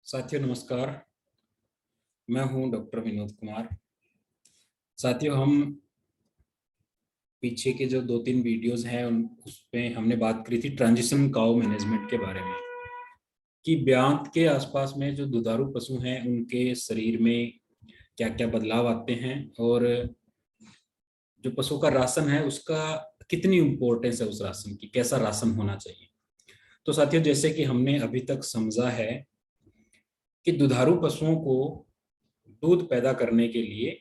साथियों नमस्कार। मैं हूं डॉक्टर विनोद कुमार। साथियों, हम पीछे के जो 2-3 वीडियोस हैं उसमें हमने बात करी थी ट्रांजिशन काउ मैनेजमेंट के बारे में, कि ब्यांत के आसपास में जो दुधारू पशु हैं उनके शरीर में क्या क्या बदलाव आते हैं और जो पशु का राशन है उसका कितनी इम्पोर्टेंस है, उस राशन की कैसा राशन होना चाहिए। तो साथियों, जैसे कि हमने अभी तक समझा है कि दुधारू पशुओं को दूध पैदा करने के लिए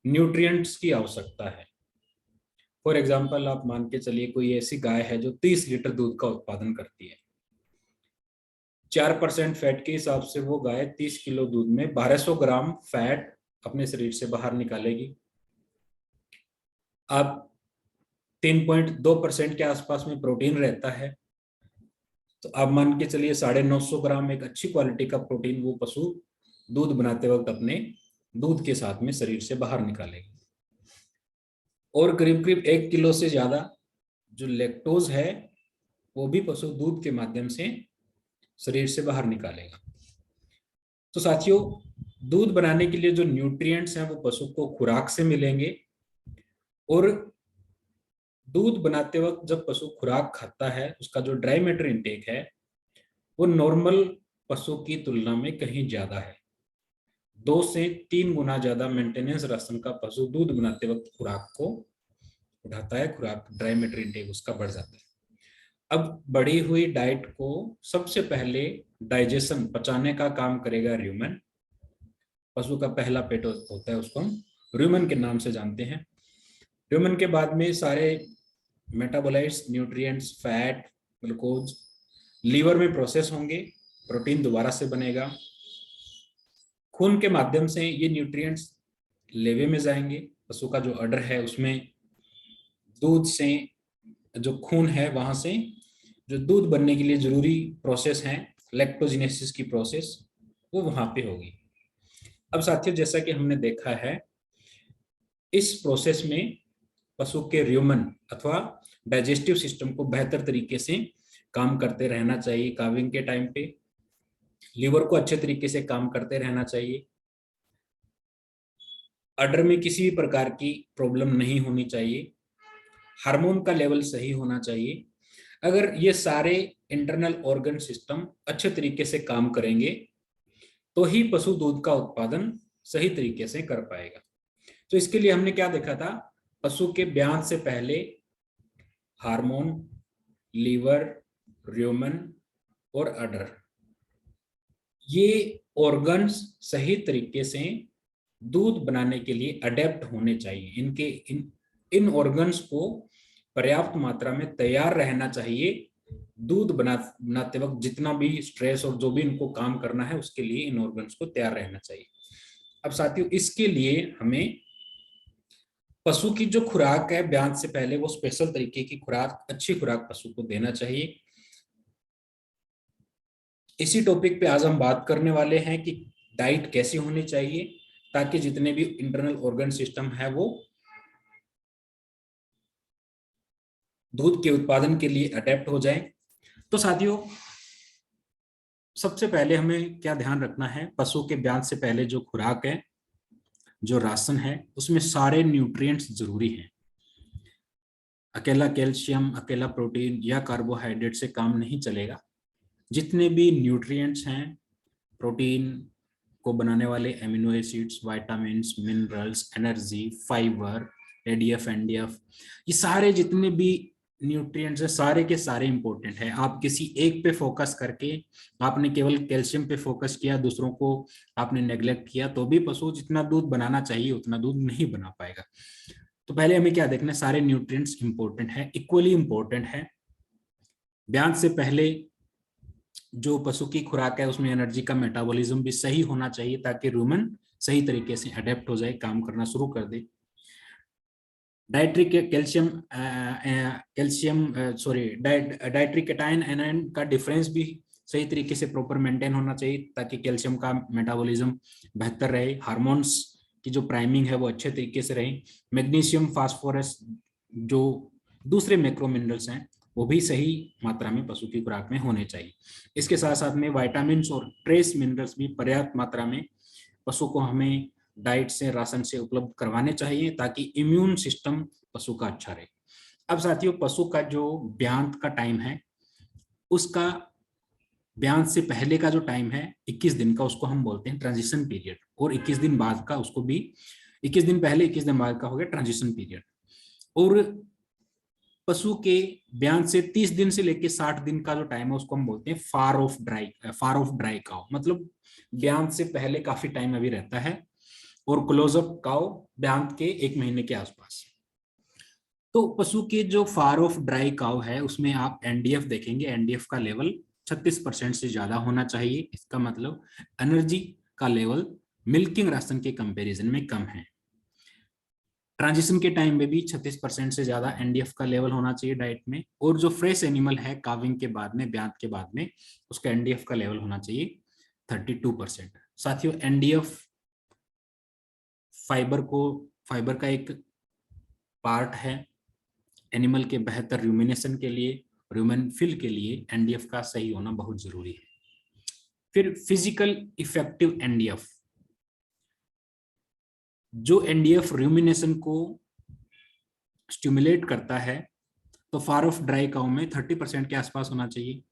न्यूट्रिएंट्स की आवश्यकता है। फॉर एग्जाम्पल, आप मान के चलिए कोई ऐसी गाय है जो 30 लीटर दूध का उत्पादन करती है। 4% फैट के हिसाब से वो गाय 30 किलो दूध में 1200 ग्राम फैट अपने शरीर से बाहर निकालेगी। अब 3.2% के आसपास में प्रोटीन रहता है, तो आप मान के चलिए 950 ग्राम एक अच्छी क्वालिटी का प्रोटीन वो पशु दूध बनाते वक्त अपने दूध के साथ में शरीर से बाहर निकालेगी। और करीब करीब 1 किलो से ज्यादा जो लैक्टोज है वो भी पशु दूध के माध्यम से शरीर से बाहर निकालेगा। तो साथियों, दूध बनाने के लिए जो न्यूट्रिएंट्स हैं वो पशु को खुराक से मिलेंगे, और दूध बनाते वक्त जब पशु खुराक खाता है उसका जो ड्राई मैटर इंटेक है वो नॉर्मल पशु की तुलना में कहीं ज्यादा है। 2 से 3 गुना ज्यादा मेंटेनेंस राशन का पशु दूध बनाते वक्त खुराक को उठाता है, खुराक ड्राई मैटर इंटेक उसका बढ़ जाता है। अब बढ़ी हुई डाइट को सबसे पहले डाइजेशन पचाने का काम करेगा र्यूमन। पशु का पहला पेट होता है, उसको हम र्यूमन के नाम से जानते हैं। र्यूमन के बाद में सारे metabolites, nutrients, fat, glucose liver में प्रोसेस होंगे, प्रोटीन दोबारा से बनेगा। खून के माध्यम से ये न्यूट्रिएंट्स लेवे में जाएंगे। पशु का जो अडर है उसमें दूध से जो खून है वहां से जो दूध बनने के लिए जरूरी प्रोसेस है लैक्टोजिनेसिस की प्रोसेस, वो वहां पे होगी। अब साथियों, जैसा कि हमने देखा है इस प्रोसेस में पशु के र्यूमन अथवा डाइजेस्टिव सिस्टम को बेहतर तरीके से काम करते रहना चाहिए। काविंग के टाइम पे लीवर को अच्छे तरीके से काम करते रहना चाहिए। अडर में किसी भी प्रकार की प्रॉब्लम नहीं होनी चाहिए। हार्मोन का लेवल सही होना चाहिए। अगर ये सारे इंटरनल ऑर्गन सिस्टम अच्छे तरीके से काम करेंगे तो ही पशु दूध का उत्पादन सही तरीके से कर पाएगा। तो इसके लिए हमने क्या देखा था, पशु के ब्यान से पहले हार्मोन, लीवर, र्यूमन और अडर, ये ऑर्गन्स सही तरीके से दूध बनाने के लिए अडेप्ट होने चाहिए। इनके इन ऑर्गन्स को पर्याप्त मात्रा में तैयार रहना चाहिए दूध बनाते वक्त। जितना भी स्ट्रेस और जो भी इनको काम करना है उसके लिए इन ऑर्गन्स को तैयार रहना चाहिए। अब साथियों, इसके लिए हमें पशु की जो खुराक है ब्यान से पहले वो स्पेशल तरीके की खुराक, अच्छी खुराक पशु को देना चाहिए। इसी टॉपिक पे आज हम बात करने वाले हैं कि डाइट कैसी होनी चाहिए ताकि जितने भी इंटरनल ऑर्गन सिस्टम है वो दूध के उत्पादन के लिए अडेप्ट हो जाए। तो साथियों, सबसे पहले हमें क्या ध्यान रखना है, पशु के ब्यान से पहले जो खुराक है, जो राशन है, उसमें सारे न्यूट्रिएंट्स जरूरी हैं। अकेला कैल्शियम, अकेला प्रोटीन या कार्बोहाइड्रेट से काम नहीं चलेगा। जितने भी न्यूट्रिएंट्स हैं, प्रोटीन को बनाने वाले amino acids, vitamins, minerals, energy, fibre, ADF, NDF, ये सारे जितने भी न्यूट्रिएंट्स हैं सारे के सारे इंपॉर्टेंट है। आप किसी एक पे फोकस करके आपने केवल कैल्शियम पे फोकस किया, दूसरों को आपने नेग्लेक्ट किया, तो भी पशु जितना दूध बनाना चाहिए उतना दूध नहीं बना पाएगा। तो पहले हमें क्या देखना है, सारे न्यूट्रिएंट्स इंपॉर्टेंट है, इक्वली इंपॉर्टेंट है। ब्यान से पहले जो पशु की खुराक है उसमें एनर्जी का मेटाबॉलिज्म भी सही होना चाहिए ताकि रूमन सही तरीके से अडेप्ट हो जाए, काम करना शुरू कर दे। Dietary calcium dietary cation anion का डिफरेंस भी सही तरीके से प्रॉपर मेंटेन होना चाहिए ताकि कैल्शियम का मेटाबॉलिज्म बेहतर रहे। हार्मोन्स की जो प्राइमिंग है वो अच्छे तरीके से रहे। मैग्नीशियम, फास्फोरस, जो दूसरे मैक्रो मिनरल्स हैं वो भी सही मात्रा में पशु की खुराक में होने चाहिए। इसके साथ साथ में विटामिन और ट्रेस मिनरल्स भी पर्याप्त मात्रा में पशु को हमें डाइट से, राशन से उपलब्ध करवाने चाहिए, ताकि इम्यून सिस्टम पशु का अच्छा रहे। अब साथियों, पशु का जो ब्यांत का टाइम है, उसका ब्यांत से पहले का जो टाइम है 21 दिन का, उसको हम बोलते हैं ट्रांजिशन पीरियड, और 21 दिन बाद का, उसको भी 21 दिन पहले 21 दिन बाद का हो गया ट्रांजिशन पीरियड। और पशु के ब्यांत से 30 दिन से लेकर 60 दिन का जो टाइम है, उसको हम बोलते हैं फार ऑफ ड्राई काउ, मतलब ब्यांत से पहले काफी टाइम अभी रहता है, और क्लोज अप काउ ब्यांत के 1 महीने के आसपास। तो पशु के जो फार ऑफ ड्राई काउ है, उसमें आप एनडीएफ देखेंगे, एनडीएफ का लेवल 36% से ज्यादा होना चाहिए। इसका मतलब एनर्जी का लेवल मिल्किंग राशन के कंपैरिजन में कम है। ट्रांजिशन के टाइम में भी 36% से ज्यादा एनडीएफ का लेवल होना चाहिए डाइट में। और जो फ्रेश एनिमल है काविंग के बाद में, ब्यांत के बाद में, उसका एनडीएफ का लेवल होना चाहिए 32%। साथियों, एनडीएफ फाइबर का एक पार्ट है। एनिमल के बेहतर रूमिनेशन के लिए, ह्यूमन फिल के लिए एनडीएफ का सही होना बहुत जरूरी है। फिर फिजिकल इफेक्टिव एनडीएफ, जो एनडीएफ रूमिनेशन को स्टिमुलेट करता है, तो फार ऑफ ड्राई काउ में 30% के आसपास होना चाहिए।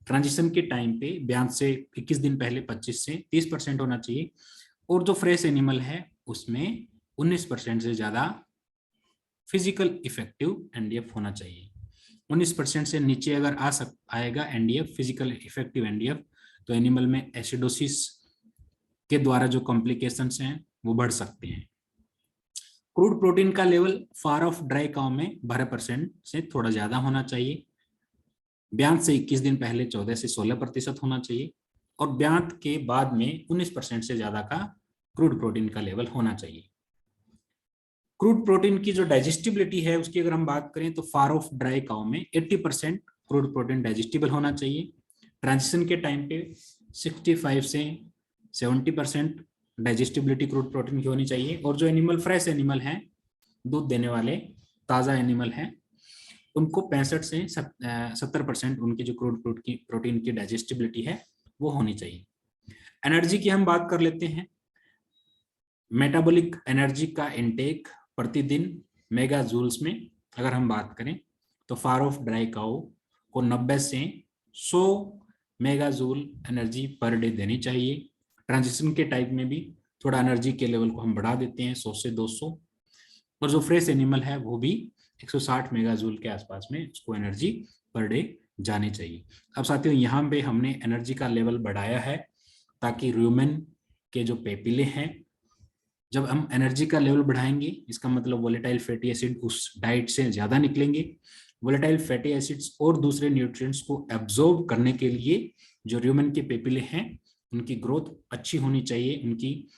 ट्रांजिशन के टाइम पे ब्यांत से 21 दिन पहले 25 से 30% होना चाहिए। और जो फ्रेश एनिमल है उसमें 19% से ज्यादा फिजिकल इफेक्टिव एनडीएफ होना चाहिए। 19% से नीचे अगर आएगा एनडीएफ, फिजिकल इफेक्टिव एनडीएफ, तो एनिमल में एसिडोसिस के द्वारा जो कॉम्प्लिकेशंस हैं वो बढ़ सकते हैं। क्रूड प्रोटीन का level far of dry cow में 12% से थोड़ा ज्यादा होना चाहिए। ब्यांत से 21 दिन पहले 14 से 16% होना चाहिए, और ब्यांत के बाद में 19% से ज्यादा का क्रूड प्रोटीन का लेवल होना चाहिए। क्रूड प्रोटीन की जो डाइजेस्टिबिलिटी है उसकी अगर हम बात करें, तो फार ऑफ ड्राई काउ में 80% क्रूड प्रोटीन डाइजेस्टिबल होना चाहिए। ट्रांजिशन के टाइम पे 65 से 70% डाइजेस्टिबिलिटी क्रूड प्रोटीन की होनी चाहिए। और जो एनिमल फ्रेश एनिमल है, दूध देने वाले ताज़ा एनिमल हैं, उनको 65 से 70% उनकी जो क्रूड प्रोटीन की डाइजेस्टिबिलिटी है वो होनी चाहिए। एनर्जी की हम बात कर लेते हैं। मेटाबॉलिक एनर्जी का इनटेक प्रतिदिन मेगा जूल्स में अगर हम बात करें, तो फार ऑफ ड्राई काउ को 90 से 100 mega joule energy per day देनी चाहिए। ट्रांजिशन के टाइप में भी थोड़ा एनर्जी के लेवल को हम बढ़ा देते हैं 100 से 200। और जो फ्रेश एनिमल है वो भी 160 मेगा जूल के आसपास में उसको एनर्जी पर डे जानी चाहिए। अब साथियों, यहाँ पे हमने एनर्जी का लेवल बढ़ाया है ताकि ह्यूमन के जो पेपिले हैं, जब हम एनर्जी का लेवल बढ़ाएंगे, इसका मतलब वोलेटाइल फैटी एसिड उस डाइट से ज्यादा निकलेंगे। वोलेटाइल फैटी एसिड्स और दूसरे न्यूट्रिएंट्स को एब्जॉर्ब करने के लिए जो ह्यूमन के पेपिले हैं उनकी ग्रोथ अच्छी होनी चाहिए, उनकी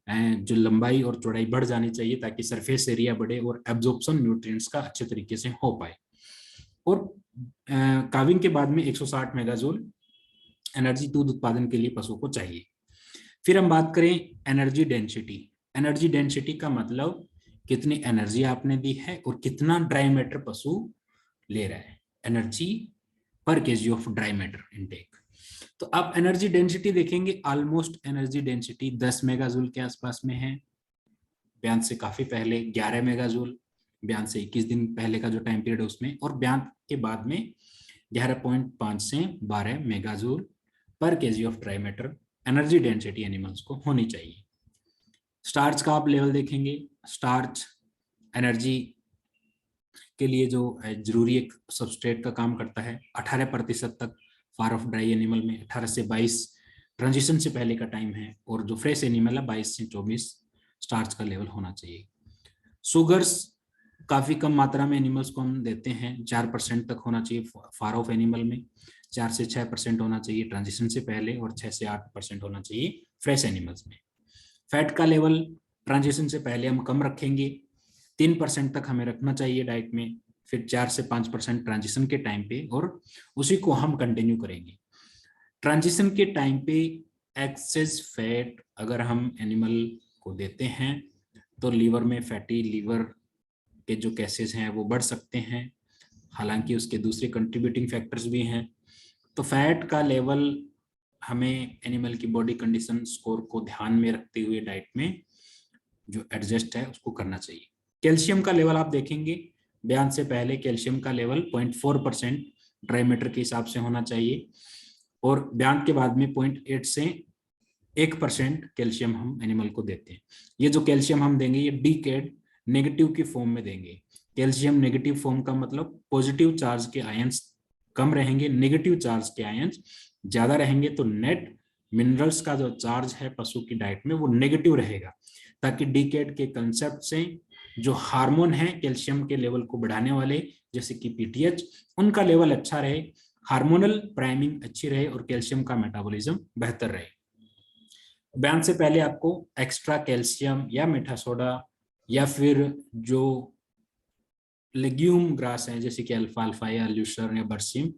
जो लंबाई और चौड़ाई बढ़ जानी चाहिए, ताकि सरफेस एरिया बढ़े और एब्जॉर्प्शन न्यूट्रिएंट्स का अच्छे तरीके से हो पाए। और काविंग के बाद में 160 मेगाजोल एनर्जी दूध उत्पादन के लिए पशु को चाहिए। फिर हम बात करें एनर्जी डेंसिटी। एनर्जी डेंसिटी का मतलब कितनी एनर्जी आपने दी है और कितना ड्राई मैटर पशु ले रहा है, एनर्जी पर KG of dry matter intake. तो आप एनर्जी डेंसिटी देखेंगे, ऑलमोस्ट एनर्जी डेंसिटी 10 मेगाजूल के आसपास में है। ब्यांत से काफी पहले 11 मेगाजूल, ब्यांत से 21 दिन पहले का जो टाइम पीरियड है उसमें, और ब्यांत के बाद में 11.5 से 12 मेगाजूल पर KG of dry matter energy density animals को होनी चाहिए। स्टार्च का आप लेवल देखेंगे, स्टार्च एनर्जी के लिए जो जरूरी एक सबस्ट्रेट का काम करता है। 18% तक फार ऑफ ड्राई एनिमल में 18 से 22 ट्रांजिशन से पहले का टाइम है, और जो फ्रेश एनिमल है 22 से 24 स्टार्च का लेवल होना चाहिए। सुगर्स काफी कम मात्रा में एनिमल्स को हम देते हैं, 4% तक होना चाहिए फार ऑफ एनिमल में, 4 से 6% होना चाहिए ट्रांजिशन से पहले, और 6 से 8% होना चाहिए फ्रेश एनिमल्स में। फैट का लेवल ट्रांजिशन से पहले हम कम रखेंगे, 3% तक हमें रखना चाहिए डाइट में, फिर 4 से 5% ट्रांजिशन के टाइम पे, और उसी को हम कंटिन्यू करेंगे। ट्रांजिशन के टाइम पे एक्सेस फैट अगर हम एनिमल को देते हैं तो लीवर में फैटी लीवर के जो केसेस हैं वो बढ़ सकते हैं। हालांकि उसके दूसरे कंट्रीब्यूटिंग फैक्टर्स भी हैं। तो फैट का लेवल हमें एनिमल की बॉडी कंडीशन स्कोर को ध्यान में रखते हुए डाइट में जो एडजस्ट है उसको करना चाहिए। कैल्शियम का लेवल आप देखेंगे, बयान से पहले कैल्शियम का लेवल 0.4% ड्राई मैटर के हिसाब से होना चाहिए, और बयान के बाद में 0.8 से 1% कैल्शियम हम एनिमल को देते हैं। ये जो कैल्शियम हम देंगे ये डीकेड नेगेटिव की फॉर्म में देंगे। कैल्शियम नेगेटिव फॉर्म का मतलब पॉजिटिव चार्ज के आयंस कम रहेंगे, नेगेटिव चार्ज के आयंस ज्यादा रहेंगे, तो नेट मिनरल्स का जो चार्ज है पशु की डाइट में वो नेगेटिव रहेगा, ताकि डीकेड के कंसेप्ट से जो हार्मोन है कैल्शियम के लेवल को बढ़ाने वाले जैसे कि पीटीएच, उनका लेवल अच्छा रहे, हार्मोनल प्राइमिंग अच्छी रहे और कैल्शियम का मेटाबॉलिज्म बेहतर रहे। बयान से पहले आपको एक्स्ट्रा कैल्शियम या मीठा सोडा या फिर जो लेग्यूम ग्रास है जैसे कि अल्फाल्फा या ल्यूसर्न या बरसीम,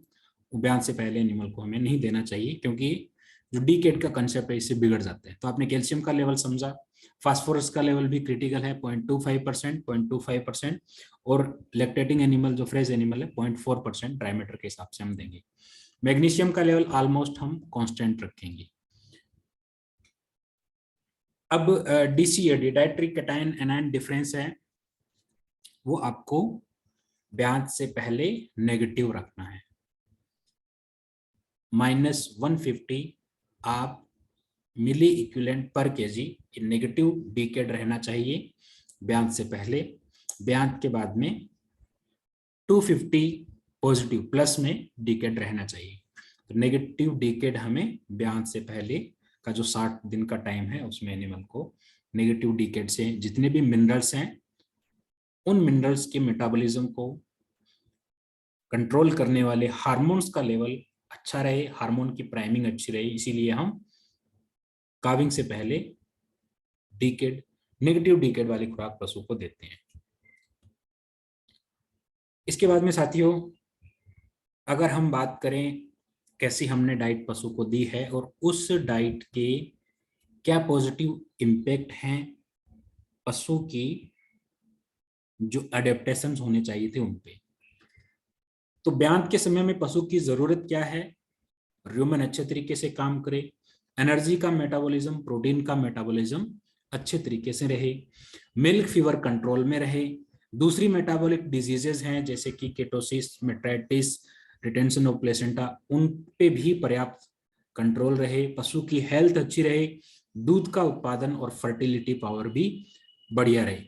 बयान से पहले एनिमल को हमें नहीं देना चाहिए, क्योंकि जो डीकेड का कंसेप्ट है इससे बिगड़ जाता है। तो आपने कैल्शियम का लेवल समझा, फास्फोरस का लेवल भी क्रिटिकल है 0.25%, और लैक्टेटिंग एनिमल जो फ्रेश एनिमल है 0.4% ड्राई मैटर के हिसाब से हम देंगे। मैग्नीशियम का लेवल ऑलमोस्ट हम कांस्टेंट रखेंगे। अब डीसीएडी डाइटरी कैटायन एनायन डिफरेंस है, वो आपको ब्याज से पहले नेगेटिव रखना है। -150 आप मिली इक्विवेलेंट पर केजी नेगेटिव डीकेड रहना चाहिए ब्याज से पहले। ब्याज के बाद में 250 पॉजिटिव प्लस में डीकेड रहना चाहिए। तो नेगेटिव डीकेड हमें ब्याज से पहले का जो 60 दिन का टाइम है उसमें एनिमल को नेगेटिव डीकेड से जितने भी मिनरल्स हैं उन मिनरल्स के मेटाबॉलिज्म को कंट्रोल करने वाले हार्मोन्स का लेवल अच्छा रहे, हार्मोन की प्राइमिंग अच्छी रहे, इसीलिए हम काविंग से पहले डीकेड नेगेटिव डीकेड वाली खुराक पशु को देते हैं। इसके बाद में साथियों अगर हम बात करें कैसी हमने डाइट पशु को दी है और उस डाइट के क्या पॉजिटिव इम्पैक्ट हैं पशु की जो अडेप्टेशंस होने चाहिए थे उन पे, तो ब्याज के समय में पशु की जरूरत क्या है? र्यूमन अच्छे तरीके से काम करे, एनर्जी का मेटाबॉलिज्म, प्रोटीन का मेटाबॉलिज्म अच्छे तरीके से रहे, मिल्क फीवर कंट्रोल में रहे, दूसरी मेटाबॉलिक डिजीजेज हैं जैसे कि ketosis, metritis, retention of placenta, उन पे भी पर्याप्त कंट्रोल रहे, पशु की हेल्थ अच्छी रहे, दूध का उत्पादन और फर्टिलिटी पावर भी बढ़िया रहे।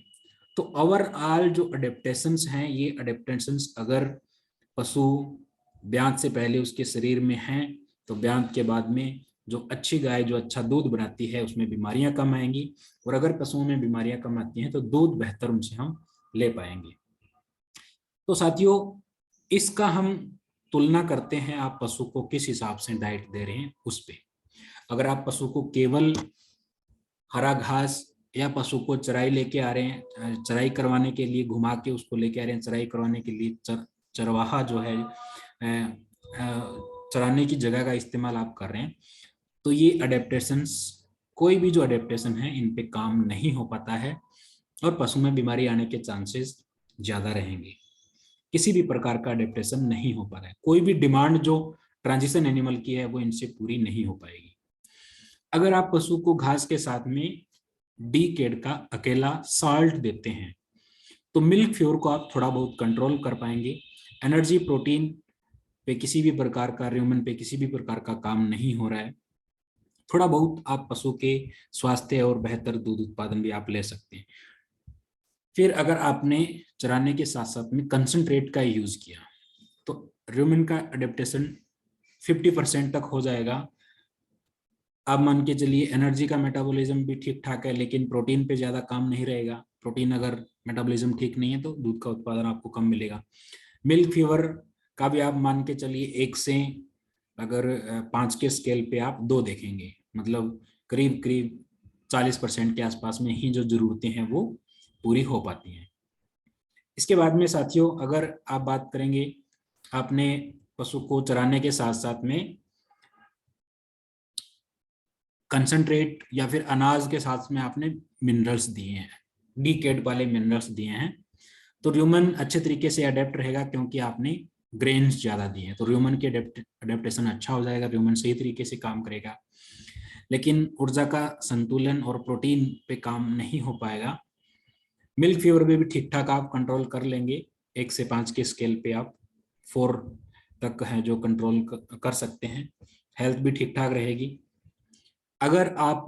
तो ओवरऑल जो अडेप्टेशंस हैं ये अडेप्टेशंस अगर पशु ब्याज से पहले उसके शरीर में हैं तो ब्याज के बाद में जो अच्छी गाय जो अच्छा दूध बनाती है उसमें बीमारियां कम आएंगी, और अगर पशुओं में बीमारियां कम आती हैं तो दूध बेहतर उनसे हम ले पाएंगे। तो साथियों इसका हम तुलना करते हैं आप पशु को किस हिसाब से डाइट दे रहे हैं उस पे। अगर आप पशु को केवल हरा घास या पशु को चराई लेके आ रहे हैं, चराई करवाने के लिए घुमा के उसको लेके आ रहे हैं, चराई करवाने के लिए चरवाहा जो है चराने की जगह का इस्तेमाल आप कर रहे हैं, तो ये अडेप्टेशंस कोई भी जो अडेप्टेशन है इन पे काम नहीं हो पाता है और पशु में बीमारी आने के चांसेस ज्यादा रहेंगे। किसी भी प्रकार का अडेप्टेशन नहीं हो पा रहा है, कोई भी डिमांड जो ट्रांजिशन एनिमल की है वो इनसे पूरी नहीं हो पाएगी। अगर आप पशु को घास के साथ में डीकेड का अकेला साल्ट देते हैं तो मिल्क फ्योर को आप थोड़ा बहुत कंट्रोल कर पाएंगे। एनर्जी प्रोटीन पे किसी भी प्रकार का, र्यूमन पे किसी भी प्रकार का काम नहीं हो रहा है। थोड़ा बहुत आप पशु के स्वास्थ्य और बेहतर दूध उत्पादन भी आप ले सकते हैं। फिर अगर आपने चराने के साथ साथ में कंसंट्रेट का यूज किया तो र्यूमन का अडेप्टेशन 50% तक हो जाएगा। आप मान के चलिए एनर्जी का मेटाबॉलिज्म भी ठीक ठाक है लेकिन प्रोटीन पे ज्यादा काम नहीं रहेगा। प्रोटीन अगर मेटाबॉलिज्म ठीक नहीं है तो दूध का उत्पादन आपको कम मिलेगा। मिल्क फीवर का भी आप मान के चलिए 1 से अगर 5 के स्केल पे आप 2 देखेंगे, मतलब करीब करीब 40% के आसपास में ही जो जरूरतें हैं वो पूरी हो पाती हैं। इसके बाद में साथियों अगर आप बात करेंगे आपने पशु को चराने के साथ साथ में कंसंट्रेट या फिर अनाज के साथ में आपने मिनरल्स दिए हैं, डीकेड वाले मिनरल्स दिए हैं, तो र्यूमन अच्छे तरीके से अडेप्ट रहेगा क्योंकि आपने ग्रेन्स ज्यादा दिए हैं, तो र्यूमन की अडेप्टेशन अच्छा हो जाएगा, र्यूमन सही तरीके से काम करेगा। लेकिन ऊर्जा का संतुलन और प्रोटीन पे काम नहीं हो पाएगा। मिल्क फीवर में भी ठीक ठाक आप कंट्रोल कर लेंगे, 1 से 5 के स्केल पे आप 4 तक है जो कंट्रोल कर सकते हैं, हेल्थ भी ठीक ठाक रहेगी। अगर आप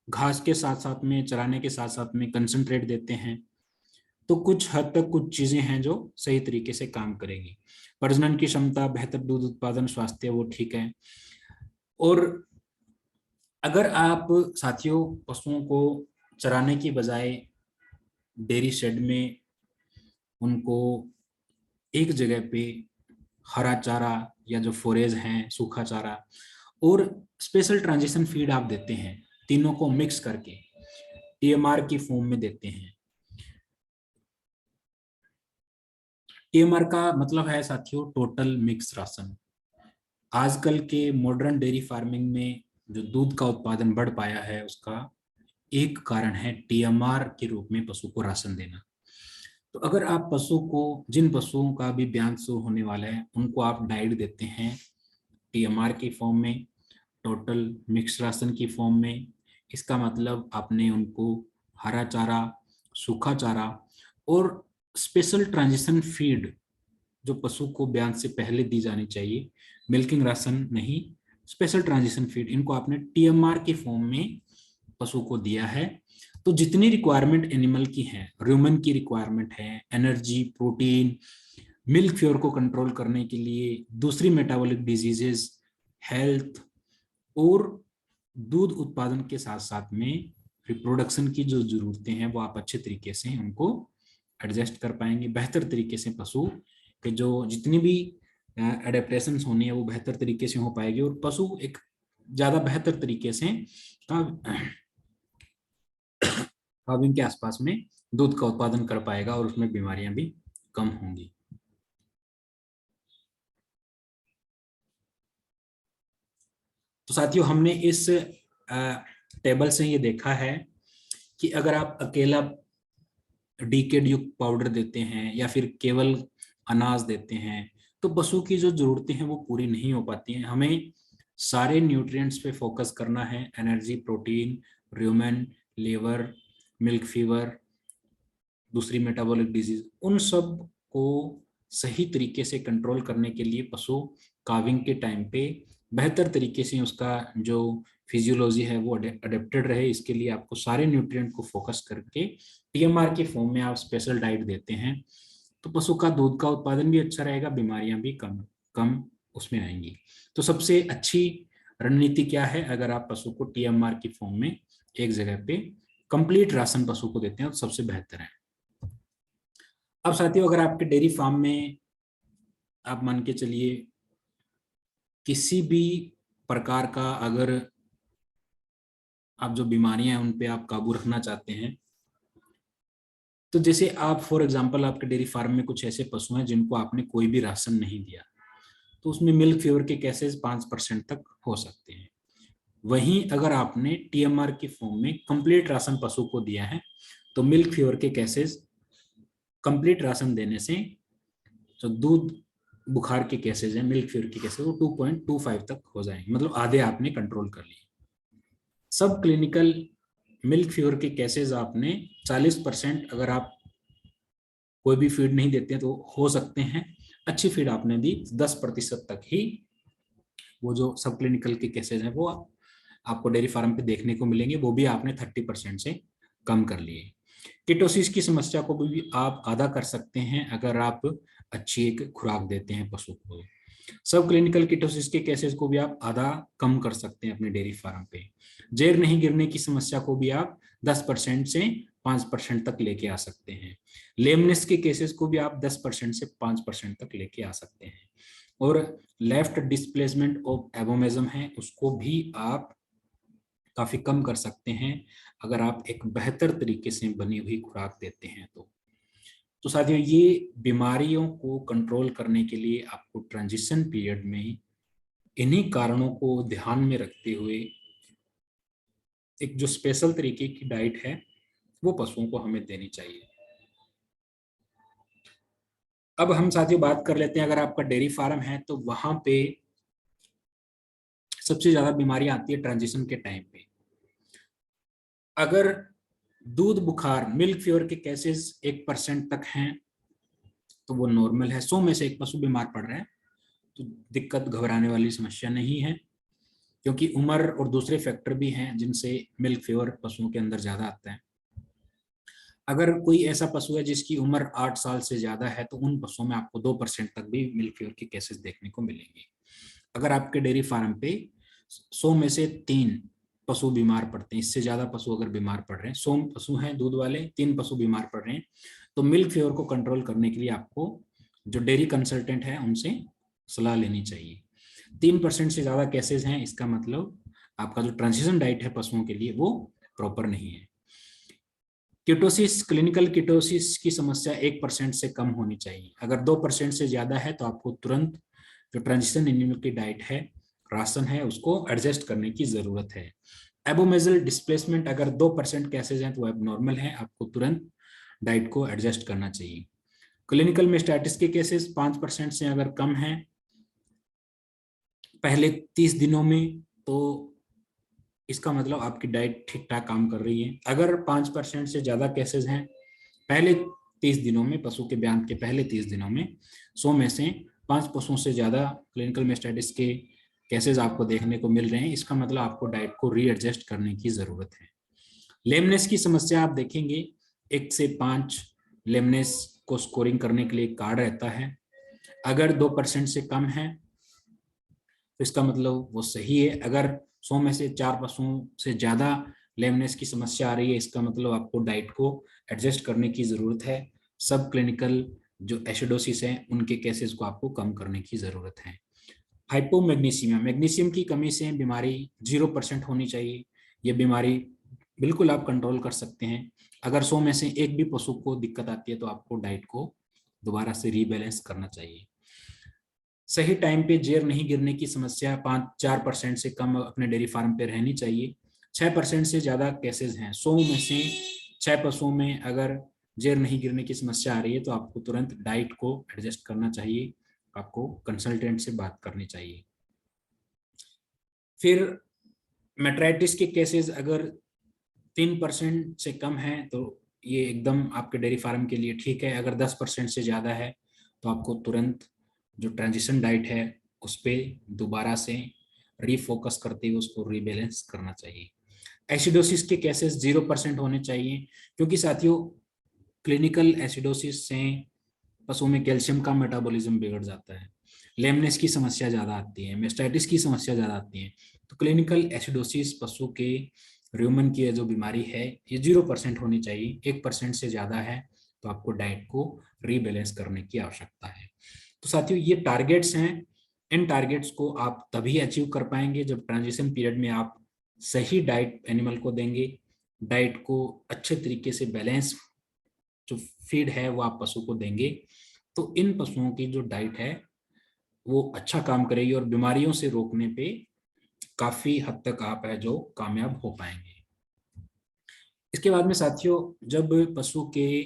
घास के साथ साथ में, चराने के साथ साथ में कंसंट्रेट देते हैं तो कुछ हद तक कुछ चीजें हैं जो सही तरीके से काम करेंगी। प्रजनन की क्षमता, बेहतर दूध उत्पादन, स्वास्थ्य वो ठीक है। और अगर आप साथियों पशुओं को चराने की बजाय डेयरी शेड में उनको एक जगह पे हरा चारा या जो फोरेज हैं, सूखा चारा और स्पेशल ट्रांजिशन फीड आप देते हैं, तीनों को मिक्स करके टीएमआर की फॉर्म में देते हैं। टीएमआर का मतलब है साथियों टोटल मिक्स राशन। आजकल के मॉडर्न डेयरी फार्मिंग में जो दूध का उत्पादन बढ़ पाया है उसका एक कारण है टीएमआर के रूप में पशु को राशन देना। तो अगर आप पशु को, जिन पशुओं का भी ब्यान शुरू होने वाला है, उनको आप डाइट देते हैं टीएमआर की फॉर्म में, टोटल मिक्स राशन की फॉर्म में, इसका मतलब आपने उनको हरा चारा, सूखा चारा और स्पेशल ट्रांजिशन फीड जो पशु को ब्यान से पहले दी जानी चाहिए, मिल्किंग राशन नहीं, स्पेशल ट्रांजिशन फीड, इनको आपने टीएमआर के फॉर्म में पशु को दिया है। तो जितनी रिक्वायरमेंट एनिमल की है, ह्यूमन की रिक्वायरमेंट है, एनर्जी, प्रोटीन, मिल्क फ्योर को कंट्रोल करने के लिए, दूसरी मेटाबॉलिक डिजीजेस, हेल्थ और दूध उत्पादन के साथ साथ में रिप्रोडक्शन की जो जरूरतें हैं वो आप अच्छे तरीके से उनको एडजस्ट कर पाएंगे। बेहतर तरीके से पशु के जो जितनी भी एडेप्टेशन होनी है वो बेहतर तरीके से हो पाएगी और पशु एक ज्यादा बेहतर तरीके से काविंग के आसपास में दूध का उत्पादन कर पाएगा और उसमें बीमारियां भी कम होंगी। तो साथियों हमने इस टेबल से ये देखा है कि अगर आप अकेला डीकेड युक्त पाउडर देते हैं या फिर केवल अनाज देते हैं तो पशु की जो जरूरतें हैं वो पूरी नहीं हो पाती हैं। हमें सारे न्यूट्रिएंट्स पे फोकस करना है, energy, protein, rumen, liver, milk fever, दूसरी मेटाबॉलिक डिजीज, उन सब को सही तरीके से कंट्रोल करने के लिए पशु काविंग के टाइम पे बेहतर तरीके से उसका जो फिजियोलॉजी है वो अडेप्टेड रहे। इसके लिए आपको सारे न्यूट्रिएंट को फोकस करके टीएमआर के फॉर्म में आप स्पेशल डाइट देते हैं तो पशु का दूध का उत्पादन भी अच्छा रहेगा, बीमारियां भी कम कम उसमें आएंगी। तो सबसे अच्छी रणनीति क्या है? अगर आप पशु को टीएमआर की फॉर्म में एक जगह पे कंप्लीट राशन पशु को देते हैं तो सबसे बेहतर है। अब साथियों अगर आपके डेयरी फार्म में आप मान के चलिए किसी भी प्रकार का अगर आप जो बीमारियां हैं उन पे आप काबू रखना चाहते हैं, तो जैसे आप फॉर एग्जांपल आपके डेयरी फार्म में कुछ ऐसे पशु हैं जिनको आपने कोई भी राशन नहीं दिया, तो उसमें मिल्क फीवर के केसेस 5% तक हो सकते हैं। वहीं अगर आपने टीएमआर की फॉर्म में कंप्लीट राशन पशु को दिया है तो मिल्क फीवर के केसेस कंप्लीट राशन देने से जो दूध बुखार के केसेस हैं, मिल्क फीवर के केसेस, वो 2.25 तक हो जाएंगे, मतलब आधे आपने कंट्रोल कर लिए। सब क्लिनिकल मिल्क फीवर के केसेस आपने 40%, अगर आप कोई भी फीड नहीं देते हैं तो हो सकते हैं, अच्छी फीड आपने दी 10% तक ही वो जो सब क्लिनिकल के केसेस हैं वो आपको डेयरी फार्म पे देखने को मिलेंगे, वो भी आपने 30% से कम कर लिए। कीटोसिस की समस्या को भी आप आधा कर सकते हैं अगर आप अच्छी एक खुराक देते हैं पशु को। सब क्लिनिकल कीटोसिस के केसेस को भी आप आधा कम कर सकते हैं अपने डेयरी फार्म पे। जेर नहीं गिरने की समस्या को भी आप 10% से 5% तक लेके आ सकते हैं। लेमनेस के केसेस को भी आप 10% से 5% तक लेके आ सकते हैं। और लेफ्ट डिस्प्लेसमेंट ऑफ एबोमेजम है उसको भी आप काफी कम कर सकते हैं अगर आप एक बेहतर तरीके से बनी हुई खुराक देते हैं तो साथियों ये बीमारियों को कंट्रोल करने के लिए आपको ट्रांजिशन पीरियड में इन्हीं कारणों को ध्यान में रखते हुए एक जो स्पेशल तरीके की डाइट है वो पशुओं को हमें देनी चाहिए। अब हम साथियों बात कर लेते हैं, अगर आपका डेयरी फार्म है तो वहां पे सबसे ज्यादा बीमारी आती है ट्रांजिशन के टाइम पे। अगर दूध बुखार मिल्क फीवर के केसेस 1% तक हैं तो वो नॉर्मल है। 100 में से एक पशु बीमार पड़ रहा है तो दिक्कत, घबराने वाली समस्या नहीं है, क्योंकि उम्र और दूसरे फैक्टर भी हैं जिनसे मिल्क फीवर पशुओं के अंदर ज्यादा आता है। अगर कोई ऐसा पशु है जिसकी उम्र 8 साल से ज्यादा है तो उन पशुओं में आपको 2% तक भी मिल्क फीवर के केसेस देखने को मिलेंगे। अगर आपके डेयरी फार्म पे 100 में से 3 पशु बीमार पड़ते हैं, इससे ज्यादा पशु अगर बीमार पड़ रहे हैं, 100 पशु हैं दूध वाले, 3 पशु बीमार पड़ रहे हैं, तो मिल्क फीवर को कंट्रोल करने के लिए आपको जो डेयरी कंसल्टेंट है उनसे सलाह लेनी चाहिए। 3% से ज्यादा केसेस हैं, इसका मतलब आपका जो ट्रांजिशन डाइट है पशुओं के लिए वो प्रॉपर नहीं है। कीटोसिस, क्लिनिकल कीटोसिस की समस्या 1% से कम होनी चाहिए। अगर 2% से ज्यादा है तो आपको तुरंत जो ट्रांजिशन एनिमल की डाइट है, राशन है, उसको एडजस्ट करने की जरूरत है। एबोमेजल डिस्प्लेसमेंट अगर 2% केसेज हैं तो वो एबनॉर्मल है, आपको तुरंत डाइट को एडजस्ट करना चाहिए। क्लिनिकल मेस्टाइटिस के केसेस 5% से अगर कम है पहले 30 दिनों में, तो इसका मतलब आपकी डाइट ठीक ठाक काम कर रही है। अगर 5% से ज्यादा केसेस हैं पहले 30 दिनों में, पशु के ब्यान के पहले 30 दिनों में, 100 में से 5 पशुओं से ज्यादा क्लिनिकल मेस्टाइटिस के केसेस आपको देखने को मिल रहे हैं, इसका मतलब आपको डाइट को रीएडजस्ट करने की जरूरत है। लेमनेस की समस्या आप देखेंगे 1 से 5 लेमनेस को स्कोरिंग करने के लिए कार्ड रहता है। अगर 2% से कम है तो इसका मतलब वो सही है। अगर 100 में से 4 पशुओं से ज्यादा लेमनेस की समस्या आ रही है, इसका मतलब आपको डाइट को एडजस्ट करने की जरूरत है। सब क्लिनिकल जो एसिडोसिस है उनके केसेस को आपको कम करने की जरूरत है। हाइपोमैग्नीशियम, मैग्नीशियम की कमी से बीमारी 0% होनी चाहिए। ये बीमारी बिल्कुल आप कंट्रोल कर सकते हैं। अगर 100 में से एक भी पशु को दिक्कत आती है तो आपको डाइट को दोबारा से रीबैलेंस करना चाहिए। सही टाइम पे जेर नहीं गिरने की समस्या 4% से कम अपने डेयरी फार्म पे रहनी चाहिए। 6% से ज्यादा केसेस हैं, 100 में से 6 पशुओं में अगर जेर नहीं गिरने की समस्या आ रही है तो आपको तुरंत डाइट को एडजस्ट करना चाहिए, आपको कंसल्टेंट से बात करनी चाहिए। फिर मेट्राइटिस के केसेस अगर 3% से कम है तो ये एकदम आपके डेयरी फार्म के लिए ठीक है। अगर 10% से ज्यादा है तो आपको तुरंत जो ट्रांजिशन डाइट है उस पर दोबारा से रीफोकस करते हुए उसको रीबैलेंस करना चाहिए। एसिडोसिस के केसेस 0% होने चाहिए, क्योंकि साथियों क्लिनिकल एसिडोसिस से पशुओं में कैल्शियम का मेटाबॉलिज्म बिगड़ जाता है, लेमनेस की समस्या ज्यादा आती है, मेस्टाइटिस की समस्या ज्यादा आती है। तो क्लिनिकल एसिडोसिस पशु के र्यूमन की जो बीमारी है ये 0% होनी चाहिए। 1% से ज्यादा है तो आपको डाइट को रीबैलेंस करने की आवश्यकता है। तो साथियों ये टारगेट्स हैं। इन टारगेट्स को आप तभी अचीव कर पाएंगे जब ट्रांजिशन पीरियड में आप सही डाइट एनिमल को देंगे, डाइट को अच्छे तरीके से बैलेंस जो फीड है वो आप पशु को देंगे, तो इन पशुओं की जो डाइट है वो अच्छा काम करेगी और बीमारियों से रोकने पे काफी हद तक आप है जो कामयाब हो पाएंगे। इसके बाद में साथियों जब पशु के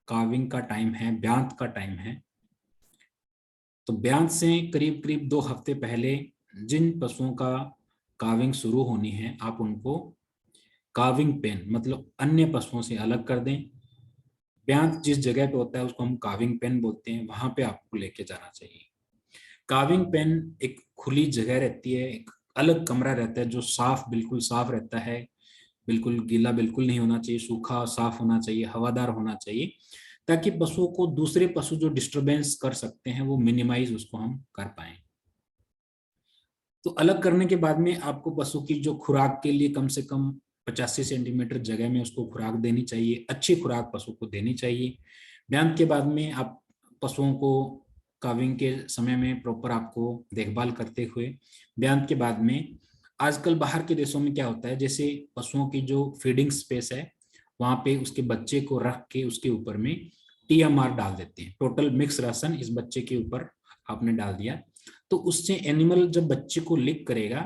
काविंग का टाइम है, ब्यांत का टाइम है, तो ब्यांत से करीब करीब 2 हफ्ते पहले जिन पशुओं का काविंग शुरू होनी है आप उनको काविंग पेन मतलब अन्य पशुओं से अलग कर दें। ब्यांत जिस जगह पे होता है उसको हम काविंग पेन बोलते हैं, वहां पे आपको लेके जाना चाहिए। काविंग पेन एक खुली जगह रहती है, एक अलग कमरा रहता है जो साफ, बिल्कुल साफ रहता है, बिल्कुल गीला बिल्कुल नहीं होना चाहिए, सूखा साफ होना चाहिए, हवादार होना चाहिए, ताकि पशुओं को दूसरे पशु जो डिस्टरबेंस कर सकते हैं वो मिनिमाइज उसको हम कर पाए। तो अलग करने के बाद में आपको पशु की जो खुराक के लिए कम से कम 85 सेंटीमीटर जगह में उसको खुराक देनी चाहिए, अच्छी खुराक पशु को देनी चाहिए। ब्यांत के बाद में आप पशुओं को काविंग के समय में प्रॉपर आपको देखभाल करते हुए, ब्यांत के बाद में आजकल बाहर के देशों में क्या होता है, जैसे पशुओं की जो फीडिंग स्पेस है वहां पे उसके बच्चे को रख के उसके ऊपर में TMR डाल देते हैं, टोटल मिक्स राशन इस बच्चे के ऊपर आपने डाल दिया, तो उससे एनिमल जब बच्चे को लिक करेगा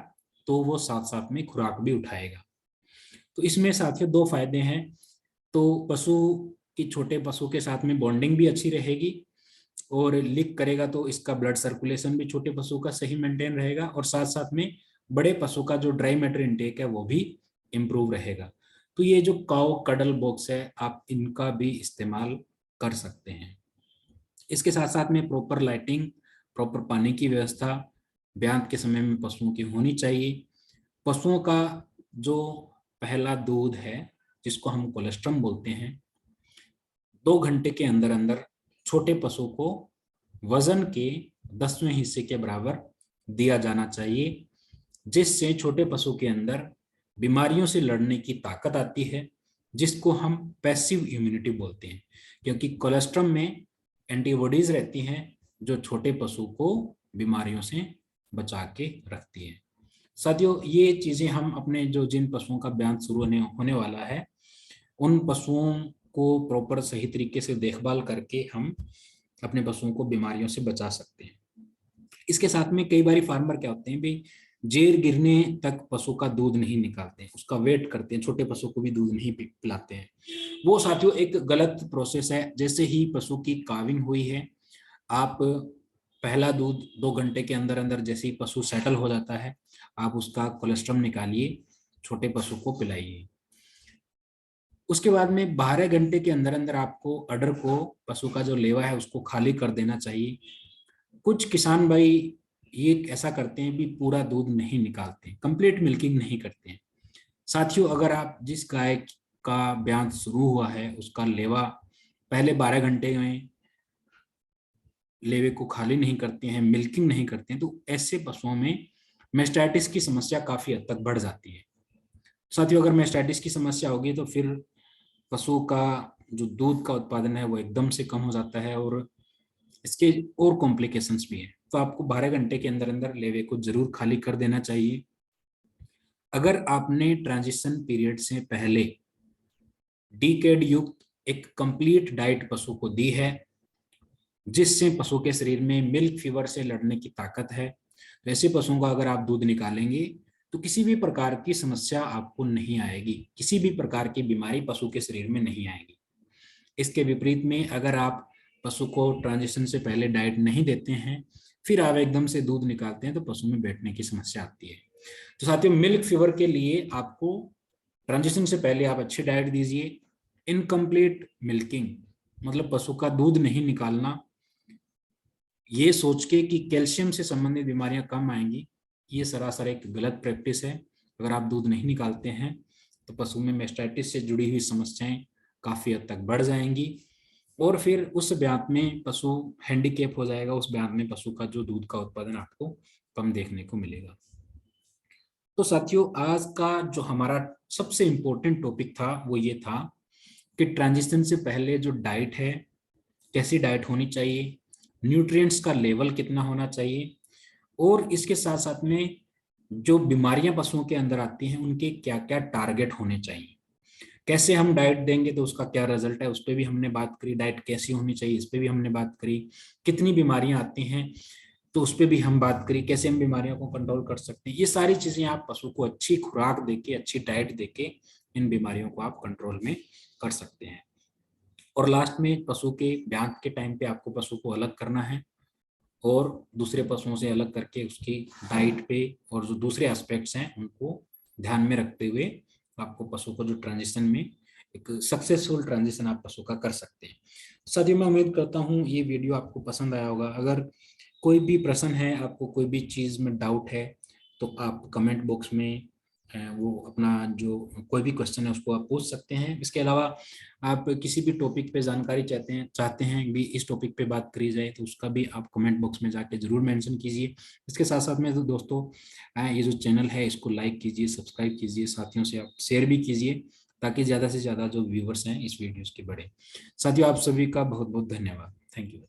तो वो साथ साथ में खुराक भी उठाएगा। तो इसमें साथियों 2 फायदे हैं। तो पशु की, छोटे पशु के साथ में बॉन्डिंग भी अच्छी रहेगी और लीक करेगा तो इसका ब्लड सर्कुलेशन भी छोटे पशु का सही मेंटेन रहेगा, और साथ साथ में बड़े पशु का जो ड्राई मैटर इनटेक है वो भी इम्प्रूव रहेगा। तो ये जो काउ कडल बॉक्स है आप इनका भी इस्तेमाल कर सकते हैं। इसके साथ साथ में प्रॉपर लाइटिंग, प्रॉपर पानी की व्यवस्था ब्यांत के समय में पशुओं की होनी चाहिए। पशुओं का जो पहला दूध है जिसको हम कोलेस्ट्रम बोलते हैं, 2 घंटे के अंदर अंदर छोटे पशु को वजन के 10वें हिस्से के बराबर दिया जाना चाहिए, जिससे छोटे पशु के अंदर बीमारियों से लड़ने की ताकत आती है, जिसको हम पैसिव इम्यूनिटी बोलते हैं, क्योंकि कोलेस्ट्रम में एंटीबॉडीज रहती हैं जो छोटे पशु को बीमारियों से बचा के रखती है। साथियों, ये चीजें हम अपने जो जिन पशुओं का ब्यांत शुरू होने वाला है उन पशुओं को प्रॉपर सही तरीके से देखभाल करके हम अपने पशुओं को बीमारियों से बचा सकते हैं। इसके साथ में कई बार फार्मर क्या होते हैं भी, जेर गिरने तक पशु का दूध नहीं निकालते हैं, उसका वेट करते हैं, छोटे पशु को भी दूध नहीं पिलाते हैं। वो साथियों एक गलत प्रोसेस है। जैसे ही पशु की काविंग हुई है, आप पहला दूध 2 घंटे के अंदर अंदर जैसे ही पशु सेटल हो जाता है, आप उसका कोलेस्ट्रम निकालिए, छोटे पशु को पिलाइए। उसके बाद में 12 घंटे के अंदर अंदर आपको अडर को, पशु का जो लेवा है उसको खाली कर देना चाहिए। कुछ किसान भाई ये ऐसा करते हैं भी पूरा दूध नहीं निकालते, कंप्लीट मिल्किंग नहीं करते हैं। साथियों, अगर आप जिस गाय का ब्यांत शुरू हुआ है उसका लेवा पहले 12 घंटे में लेवे को खाली नहीं करते हैं, मिल्किंग नहीं करते हैं, तो ऐसे पशुओं में मेस्टाइटिस की समस्या काफी हद तक बढ़ जाती है। साथियों, अगर मेस्टाइटिस की समस्या होगी तो फिर पशु का जो दूध का उत्पादन है वो एकदम से कम हो जाता है, और इसके और कॉम्प्लिकेशंस भी हैं। तो आपको 12 घंटे के अंदर अंदर लेवे को जरूर खाली कर देना चाहिए। अगर आपने ट्रांजिशन पीरियड से पहले डीकेड युक्त एक कंप्लीट डाइट पशु को दी है, जिससे पशु के शरीर में मिल्क फीवर से लड़ने की ताकत है, तो ऐसे पशुओं का अगर आप दूध निकालेंगे तो किसी भी प्रकार की समस्या आपको नहीं आएगी, किसी भी प्रकार की बीमारी पशु के शरीर में नहीं आएगी। इसके विपरीत में अगर आप पशु को ट्रांजिशन से पहले डाइट नहीं देते हैं, फिर आप एकदम से दूध निकालते हैं, तो पशु में बैठने की समस्या आती है। तो साथियों, मिल्क फीवर के लिए आपको ट्रांजिशन से पहले आप अच्छी डाइट दीजिए। इनकम्प्लीट मिल्किंग मतलब पशु का दूध नहीं निकालना, ये सोच के कि कैल्शियम से संबंधित बीमारियां कम आएंगी, ये सरासर एक गलत प्रैक्टिस है। अगर आप दूध नहीं निकालते हैं तो पशु में मेस्टाइटिस से जुड़ी हुई समस्याएं काफी हद तक बढ़ जाएंगी, और फिर उस ब्यांत में पशु हैंडीकेप हो जाएगा। उस ब्यांत में पशु का जो दूध का उत्पादन आपको कम देखने को मिलेगा। तो साथियों, आज का जो हमारा सबसे इम्पोर्टेंट टॉपिक था वो ये था कि ट्रांजिशन से पहले जो डाइट है, कैसी डाइट होनी चाहिए, न्यूट्रिएंट्स का लेवल कितना होना चाहिए, और इसके साथ साथ में जो बीमारियां पशुओं के अंदर आती हैं उनके क्या क्या टारगेट होने चाहिए, कैसे हम डाइट देंगे तो उसका क्या रिजल्ट है, उस पर भी हमने बात करी। डाइट कैसी होनी चाहिए इस पर भी हमने बात करी। कितनी बीमारियां आती हैं तो उस पर भी हम बात करी। कैसे हम बीमारियों को कंट्रोल कर सकते हैं। ये सारी चीजें आप पशु को अच्छी खुराक देके, अच्छी डाइट देके इन बीमारियों को आप कंट्रोल में कर सकते हैं। और लास्ट में पशु के ब्यांत के टाइम पे आपको पशु को अलग करना है, और दूसरे पशुओं से अलग करके उसकी डाइट पे और जो दूसरे एस्पेक्ट्स हैं उनको ध्यान में रखते हुए आपको पशु को जो ट्रांजिशन में एक सक्सेसफुल ट्रांजिशन आप पशु का कर सकते हैं। साथियों, मैं उम्मीद करता हूँ ये वीडियो आपको पसंद आया होगा। अगर कोई भी प्रश्न है, आपको कोई भी चीज़ में डाउट है, तो आप कमेंट बॉक्स में वो अपना जो कोई भी क्वेश्चन है उसको आप पूछ सकते हैं। इसके अलावा आप किसी भी टॉपिक पे जानकारी चाहते हैं भी इस टॉपिक पे बात करी जाए, तो उसका भी आप कमेंट बॉक्स में जाके जरूर मेंशन कीजिए। इसके साथ साथ में तो दोस्तों, ये जो चैनल है इसको लाइक कीजिए, सब्सक्राइब कीजिए, साथियों से आप शेयर भी कीजिए, ताकि ज़्यादा से ज़्यादा जो व्यूवर्स हैं इस वीडियोज़ के बढ़े। साथियों, आप सभी का बहुत बहुत धन्यवाद। Thank you.